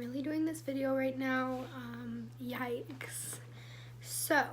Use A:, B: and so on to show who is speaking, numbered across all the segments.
A: really doing this video right now. Yikes. So,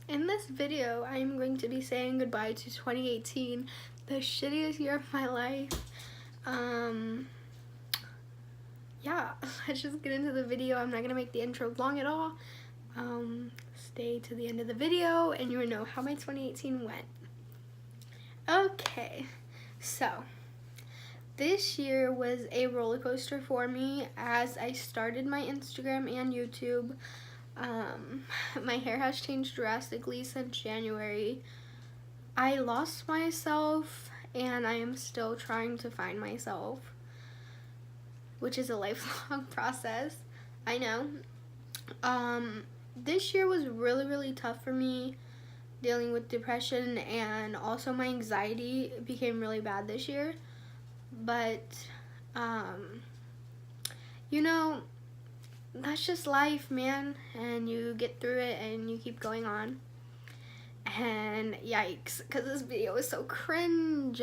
A: in this video, I'm going to be saying goodbye to 2018, the shittiest year of my life. Yeah, let's just get into the video. I'm not gonna make the intro long at all. Stay to the end of the video and you will know how my 2018 went. Okay, so this year was a roller coaster for me as I started my Instagram and YouTube. My hair has changed drastically since January. I lost myself and I am still trying to find myself, which is a lifelong process. I know. This year was really tough for me, dealing with depression, and also my anxiety became really bad this year. But you know, that's just life, man, and you get through it and you keep going on. And yikes, because this video is so cringe.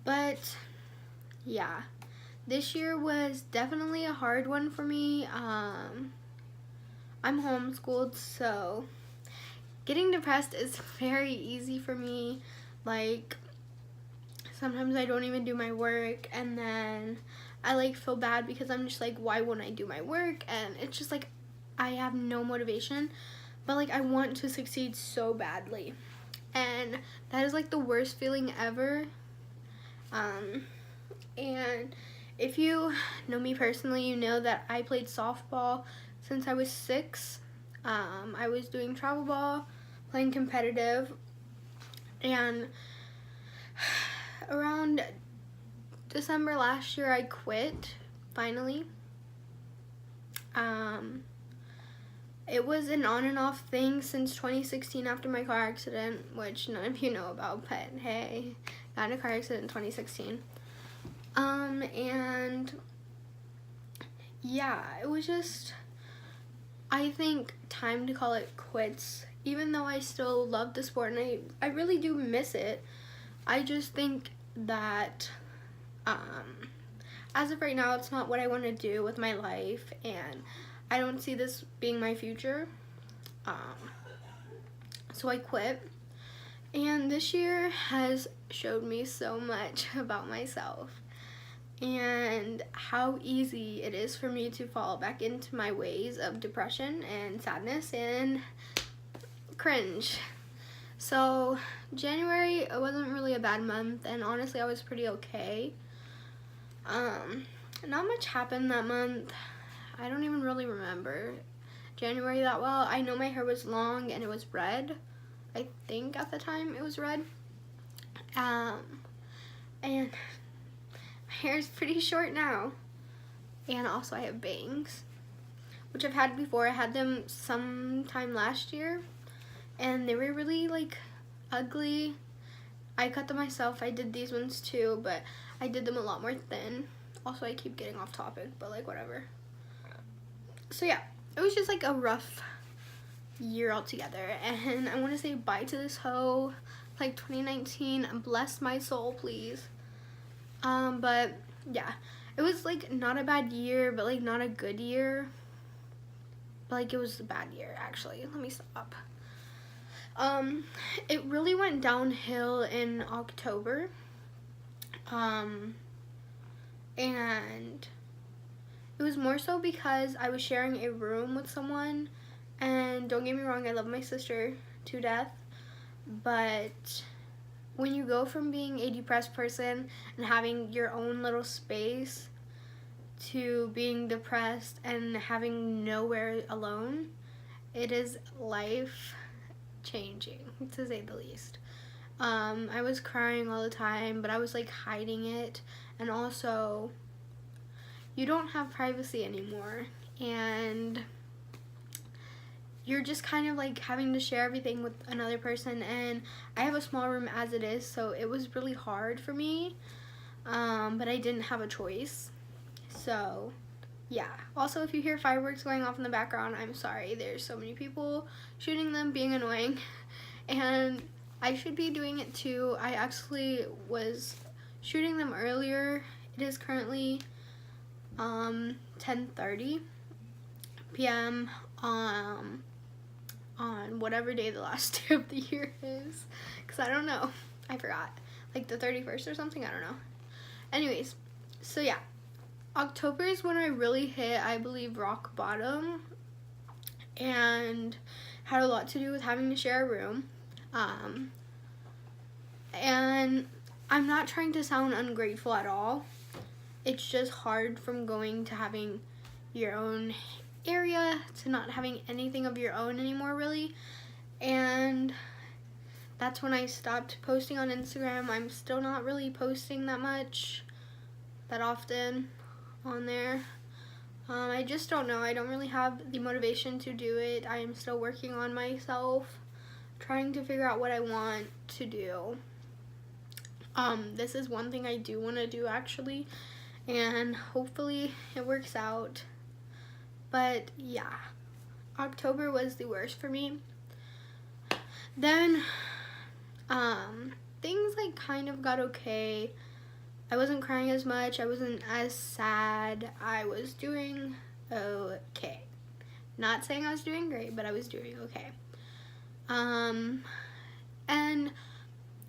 A: But yeah, this year was definitely a hard one for me. I'm homeschooled, so getting depressed is very easy for me. Like, sometimes I don't even do my work, and then I feel bad because I'm just like, why won't I do my work? And it's just like I have no motivation, but I want to succeed so badly, and that is the worst feeling ever. And if you know me personally, you know that I played softball since I was 6. I was doing travel ball, playing competitive, and around December last year I quit, finally. It was an on and off thing since 2016 after my car accident, which none of you know about, but hey, got in a car accident in 2016. And yeah, it was just, I think, time to call it quits. Even though I still love the sport and I really do miss it, I just think that as of right now, it's not what I want to do with my life, and I don't see this being my future. So I quit, and this year has showed me so much about myself and how easy it is for me to fall back into my ways of depression and sadness and cringe. So January, it wasn't really a bad month, and honestly I was pretty okay. Not much happened that month. I don't even really remember January that well. I know my hair was long and it was red. I think at the time it was red. And my hair is pretty short now. And also I have bangs, which I've had before. I had them sometime last year and they were really ugly. I cut them myself. I did these ones too, but I did them a lot more thin. Also, I keep getting off topic, but whatever. So yeah, it was just a rough year altogether, and I want to say bye to this hoe. 2019, bless my soul, please. But yeah, it was not a bad year, but not a good year. But it was a bad year, actually. Let me stop. It really went downhill in October. And it was more so because I was sharing a room with someone, and don't get me wrong, I love my sister to death, but when you go from being a depressed person and having your own little space to being depressed and having nowhere alone, it is life changing, to say the least. I was crying all the time, but I was hiding it, and also you don't have privacy anymore, and you're just kind of having to share everything with another person, and I have a small room as it is, so it was really hard for me, but I didn't have a choice. So yeah, also if you hear fireworks going off in the background, I'm sorry. There's so many people shooting them, being annoying, and I should be doing it too. I actually was shooting them earlier. It is currently 10:30 p.m. On whatever day the last day of the year is, because I don't know, I forgot, like the 31st or something, I don't know. Anyways, so yeah, October is when I really hit, I believe, rock bottom, and had a lot to do with having to share a room. And I'm not trying to sound ungrateful at all. It's just hard from going to having your own area to not having anything of your own anymore, really. And that's when I stopped posting on Instagram. I'm still not really posting that often on there. I just don't know. I don't really have the motivation to do it. I am still working on myself, trying to figure out what I want to do. This is one thing I do want to do, actually, and hopefully it works out. But yeah, October was the worst for me. Then things like kind of got okay. I wasn't crying as much. I wasn't as sad. I was doing okay. Not saying I was doing great, but I was doing okay. And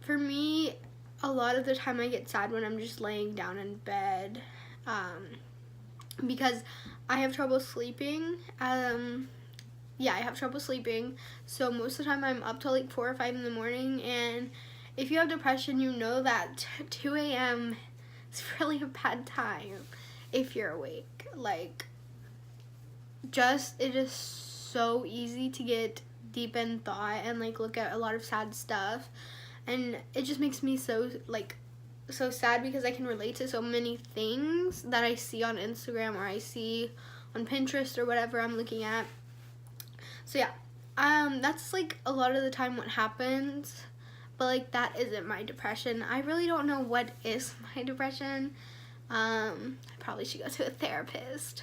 A: for me, a lot of the time I get sad when I'm just laying down in bed, because I have trouble sleeping. I have trouble sleeping, so most of the time I'm up till like 4 or 5 in the morning, and if you have depression, you know that 2 a.m. is really a bad time if you're awake. Like, it is so easy to get deep in thought and like look at a lot of sad stuff, and it just makes me so sad because I can relate to so many things that I see on Instagram or I see on Pinterest or whatever I'm looking at. So yeah, that's like a lot of the time what happens, but like that isn't my depression. I really don't know what is my depression. I probably should go to a therapist,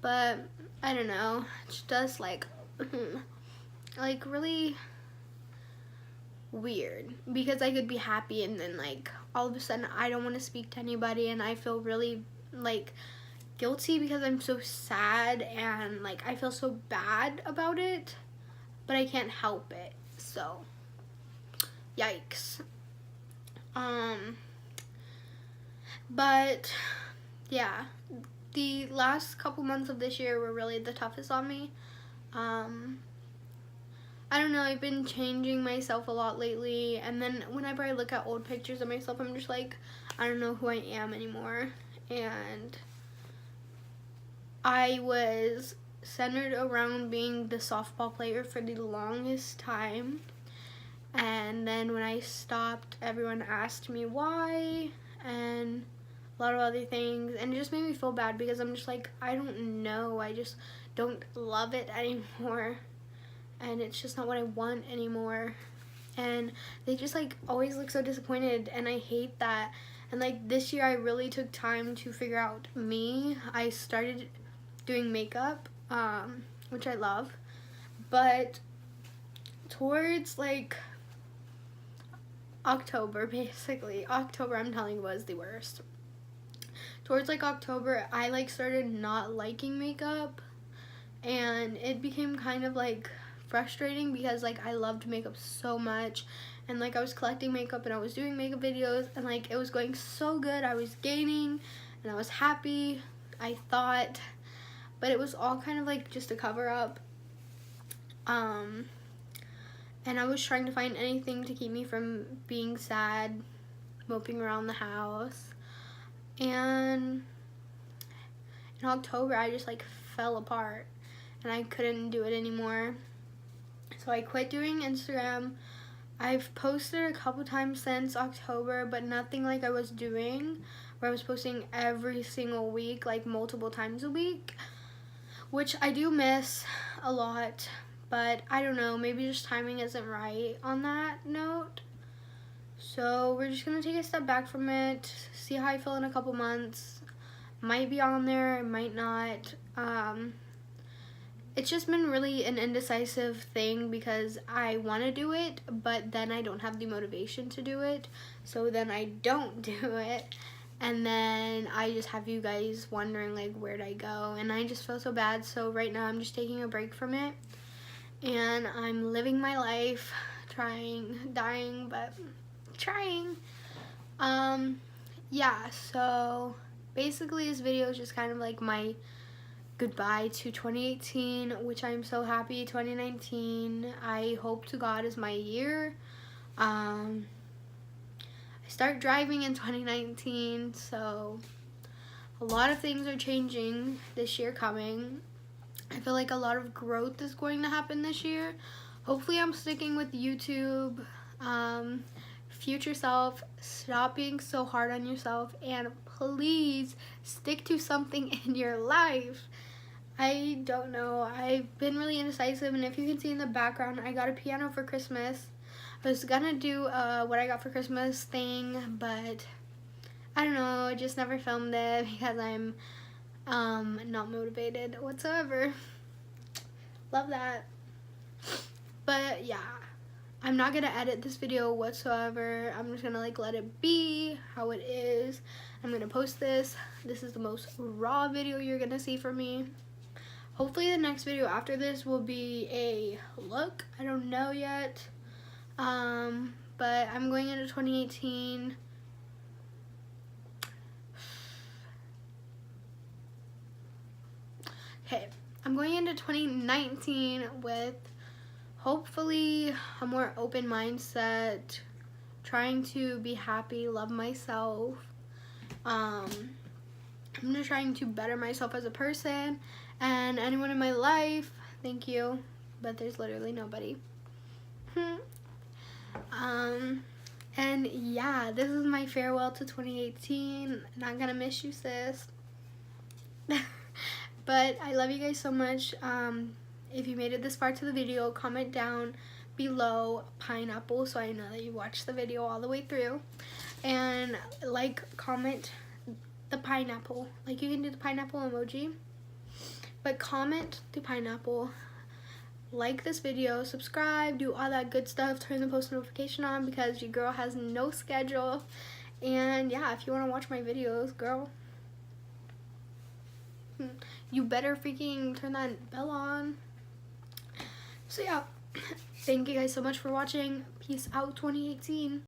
A: but I don't know. It's just like really weird, because I could be happy and then like all of a sudden I don't want to speak to anybody, and I feel really like guilty because I'm so sad, and like I feel so bad about it, but I can't help it. So yikes. But yeah, the last couple months of this year were really the toughest on me. I don't know, I've been changing myself a lot lately, and then whenever I look at old pictures of myself, I'm just like, I don't know who I am anymore. And I was centered around being the softball player for the longest time, and then when I stopped, everyone asked me why, and a lot of other things, and it just made me feel bad because I'm just like, I don't know, I just don't love it anymore, and it's just not what I want anymore. And they just like always look so disappointed, and I hate that. And like this year I really took time to figure out me. I started doing makeup, which I love, but towards like October, I'm telling you, was the worst. Towards like October, I like started not liking makeup, and it became kind of like frustrating because like I loved makeup so much, and like I was collecting makeup and I was doing makeup videos, and like it was going so good. I was gaining and I was happy, I thought, but it was all kind of like just a cover up. And I was trying to find anything to keep me from being sad, moping around the house. And in October, I just like fell apart and I couldn't do it anymore. So I quit doing Instagram. I've posted a couple times since October, but nothing like I was doing, where I was posting every single week, like multiple times a week, which I do miss a lot, but I don't know, maybe just timing isn't right on that note. So we're just gonna take a step back from it, see how I feel in a couple months. Might be on there, might not. It's just been really an indecisive thing because I want to do it, but then I don't have the motivation to do it, so then I don't do it. and then I just have you guys wondering like where'd I go, and I just feel so bad. So right now I'm just taking a break from it, and I'm living my life, dying, but trying. Yeah, so basically this video is just kind of like my goodbye to 2018, which I'm so happy. 2019, I hope to God, is my year. I start driving in 2019, so a lot of things are changing this year coming. I feel like a lot of growth is going to happen this year. Hopefully I'm sticking with YouTube. Future self, stop being so hard on yourself, and please stick to something in your life. I don't know, I've been really indecisive, and if you can see in the background, I got a piano for Christmas. I was gonna do what I got for Christmas thing, but I don't know, I just never filmed it because I'm not motivated whatsoever. Love that. But yeah, I'm not gonna edit this video whatsoever. I'm just gonna like let it be how it is. I'm gonna post this. This is the most raw video you're gonna see from me. Hopefully the next video after this will be a look. I don't know yet. But I'm going into 2018. Okay, I'm going into 2019 with hopefully a more open mindset, trying to be happy, love myself. I'm just trying to better myself as a person, and anyone in my life, thank you, but there's literally nobody. And yeah, this is my farewell to 2018. Not gonna miss you, sis. But I love you guys so much. If you made it this far to the video, comment down below pineapple so I know that you watched the video all the way through. And like, comment the pineapple. Like, you can do the pineapple emoji, but comment the pineapple. Like this video, subscribe, do all that good stuff, turn the post notification on because your girl has no schedule. And yeah, if you want to watch my videos, girl, you better freaking turn that bell on. So yeah, thank you guys so much for watching. Peace out, 2018.